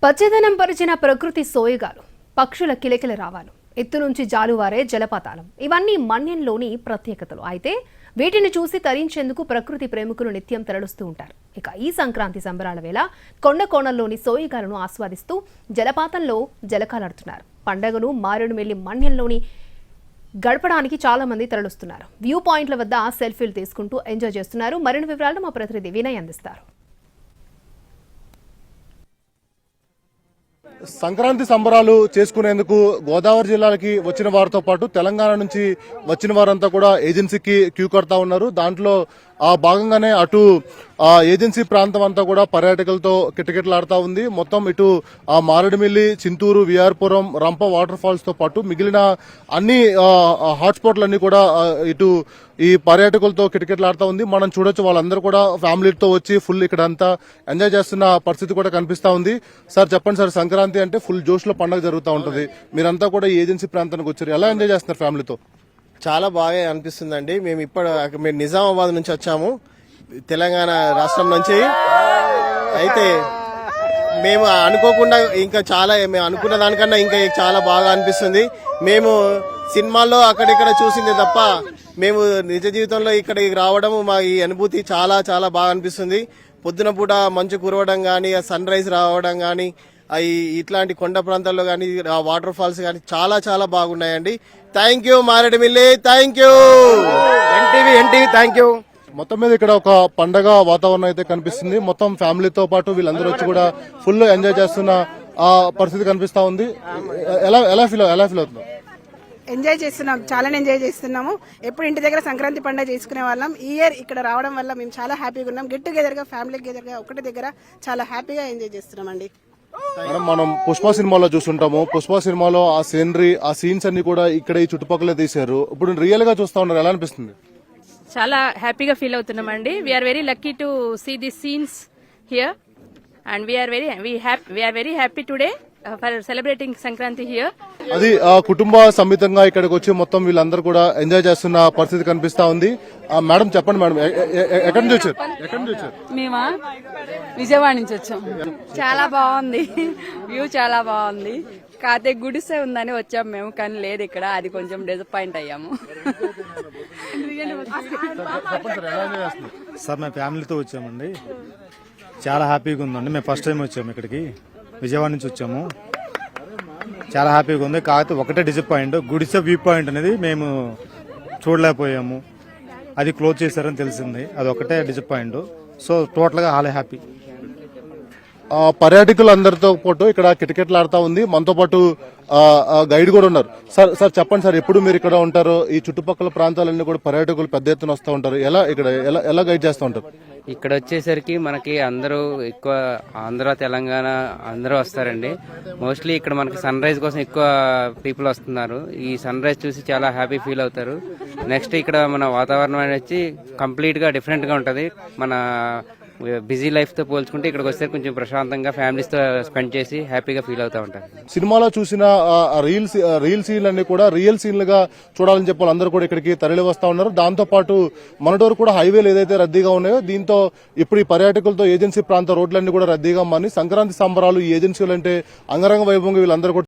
పచ్చదనం పరిచిన ప్రకృతి సోయగాలు, పక్షుల కిలకిల రావాలు, ఎత్తు నుంచి జాలువారే జలపాతాలం ఇవన్నీ మన్యంలోని ప్రత్యేకతలు. అయితే వీటిని చూసి తరించేందుకు ప్రకృతి ప్రేమికులు నిత్యం తరలుస్తూ ఉంటారు. ఇక ఈ సంక్రాంతి సంబరాల వేళ కొండ కోణంలోని సోయగాలను ఆస్వాదిస్తూ జలపాతంలో జలకాలాడుతున్నారు. పండగను మారేడుమిల్లి మన్యంలోని గడపడానికి చాలా మంది తరలిస్తున్నారు. వ్యూ పాయింట్ల వద్ద సెల్ఫీలు తీసుకుంటూ ఎంజాయ్ చేస్తున్నారు. మరిన్ని వివరాలను మా ప్రతినిధి వినయ్ అందిస్తారు. సంక్రాంతి సంబరాలు చేసుకునేందుకు గోదావరి జిల్లాలకి వచ్చిన వారితో పాటు తెలంగాణ నుంచి వచ్చిన వారంతా కూడా ఏజెన్సీకి క్యూ కడతా ఉన్నారు. దాంట్లో ఆ భాగంగానే అటు ఆ ఏజెన్సీ ప్రాంతం అంతా కూడా పర్యాటకులతో కిటకిటలాడుతూ ఉంది. మొత్తం ఇటు ఆ మారేడుమిల్లి, చింతూరు, విఆర్పురం, రంప వాటర్ ఫాల్స్ తో పాటు మిగిలిన అన్ని హాట్స్పాట్లన్నీ కూడా ఇటు ఈ పర్యాటకులతో కిటకిటలాడుతూ ఉంది. మనం చూడొచ్చు, వాళ్ళందరూ కూడా ఫ్యామిలీతో వచ్చి ఫుల్ ఇక్కడ అంతా ఎంజాయ్ చేస్తున్న పరిస్థితి కూడా కనిపిస్తా ఉంది. సార్ చెప్పండి సార్, సంక్రాంతి అంటే ఫుల్ జోష్ లో పండుగ జరుగుతూ ఉంటుంది. మీరంతా కూడా ఈ ఏజెన్సీ ప్రాంతానికి వచ్చారు, ఎలా ఎంజాయ్ చేస్తున్నారు ఫ్యామిలీతో? చాలా బాగా అనిపిస్తుందండి. మేము నిజామాబాద్ నుంచి వచ్చాము, తెలంగాణ రాష్ట్రం నుంచి. అయితే మేము అనుకోకుండా ఇంకా మేము అనుకున్న దానికన్నా ఇంకా చాలా బాగా అనిపిస్తుంది. మేము సినిమాల్లో అక్కడిక్కడ చూసింది తప్ప మేము నిజ జీవితంలో ఇక్కడికి రావడం మా ఈ అనుభూతి చాలా చాలా బాగా అనిపిస్తుంది. పొద్దున పూట మంచు కురవడం కానీ, సన్ రైజ్ రావడం కానీ, ఇట్లాంటి కొండ ప్రాంతాల్లో కానీ, వాటర్ ఫాల్స్ కానీ చాలా చాలా బాగున్నాయండి. Thank you Maredumilli, thank you NTV, thank you. మొత్తం మీద ఇక్కడ ఒక పండగ వాతావరణం అయితే కనిపిస్తుంది. మొత్తం ఫ్యామిలీతో పాటు వీళ్ళందరూ వచ్చి కూడా ఫుల్ ఎంజాయ్ చేస్తున్న ఆ పరిస్థితి కనిపిస్తా ఉంది. ఎలా ఫీల్ అవుతుంది? ఎంజాయ్ చేస్తున్నాం, చాలానే ఎంజాయ్ చేస్తున్నాము. ఎప్పుడు ఇంటి దగ్గర సంక్రాంతి పండుగ చేసుకునే వాళ్ళం. ఈ ఇయర్ ఇక్కడ రావడం వల్ల మేము చాలా హ్యాపీగా ఉన్నాం. గెట్ టుగెదర్ గా, ఫ్యామిలీ గెదర్ గా ఒకటి దగ్గర చాలా హ్యాపీగా ఎంజాయ్ చేస్తున్నామండి. మనం పుష్ప సినిమాలో చూస్తుంటాము. పుష్ప సినిమాలో ఆ సీనరీ, ఆ సీన్స్ అన్ని కూడా ఇక్కడ ఈ చుట్టుపక్కల తీశారు. ఇప్పుడు రియల్ గా చూస్తా ఉన్నారు, ఎలా అనిపిస్తుంది? చాలా హ్యాపీగా ఫీల్ అవుతున్నామండి. We are very lucky to see this scenes here and we are very happy today for celebrating Sankranti here. అది కుటుంబ సమేతంగా ఇక్కడికి వచ్చి మొత్తం వీళ్ళందరూ కూడా ఎంజాయ్ చేస్తున్న పరిస్థితి కనిపిస్తా ఉంది. మేడం చెప్పండి మేడం, ఎక్కడి నుంచి వచ్చారు? మేమా విజయవాడ నుంచి వచ్చాం. చాలా బాగుంది, వ్యూ చాలా బాగుంది. కాతే గుడిసె ఉందని వచ్చాం మేము, కానీ లేదు ఇక్కడ. అది కొంచెం డిసప్పాయింట్ అయ్యాము. సార్ మేము ఫ్యామిలీతో వచ్చామండి, చాలా హ్యాపీగా ఉందండి. మేము ఫస్ట్ టైం వచ్చాము ఇక్కడికి, విజయవాడ నుంచి వచ్చాము. చాలా హ్యాపీగా ఉంది. కాకపోతే ఒకటే డిసప్పాయింట్, గుడిసె వ్యూ పాయింట్ అనేది మేము చూడలేకపోయాము. అది క్లోజ్ చేశారని తెలిసింది, అది ఒకటే డిసప్పాయింట్. సో టోటల్ గా హాలే హ్యాపీ. పర్యాటకులందరితో పాటు ఇక్కడ కిటకిటలాడుతా ఉంది. మనతో పాటు గైడ్ కూడా ఉన్నారు. సార్ చెప్పండి సార్, ఎప్పుడు మీరు ఇక్కడ ఉంటారు? ఈ చుట్టుపక్కల ప్రాంతాలన్నీ కూడా పర్యాటకులు పెద్ద ఎత్తున వస్తూ ఉంటారు, ఎలా గైడ్ చేస్తూ ఉంటారు? ఇక్కడ వచ్చేసరికి మనకి అందరూ ఎక్కువ ఆంధ్ర, తెలంగాణ అందరూ వస్తారండి. మోస్ట్లీ ఇక్కడ మనకి సన్ రైజ్ కోసం ఎక్కువ పీపుల్ వస్తున్నారు. ఈ సన్ రైజ్ చూసి చాలా హ్యాపీ ఫీల్ అవుతారు. నెక్స్ట్ ఇక్కడ మన వాతావరణం అనేది వచ్చి కంప్లీట్ గా డిఫరెంట్ గా ఉంటది. మన బిజీ లైఫ్ తో పోల్చుకుంటే ఇక్కడికి వస్తే కొంచెం ప్రశాంతంగా ఫ్యామిలీస్ తో స్పెండ్ చేసి హ్యాపీగా ఫీల్ అవుతా ఉంటారు. సినిమాలో చూసిన రియల్ సీన్లు అన్ని కూడా రియల్ సీన్లుగా చూడాలని చెప్పి అందరూ కూడా ఇక్కడికి తరలి వస్తా ఉన్నారు. దాంతో పాటు మనటూరు కూడా హైవేలు ఏదైతే రద్దీగా ఉన్నాయో, దీంతో ఇప్పుడు ఈ పర్యాటకులతో ఏజెన్సీ ప్రాంత రోడ్లన్నీ కూడా రద్దీగా మారి సంక్రాంతి సంబరాలు ఈ ఏజెన్సీలు అంటే అంగరంగ వైభవంగా వీళ్ళందరూ కూడా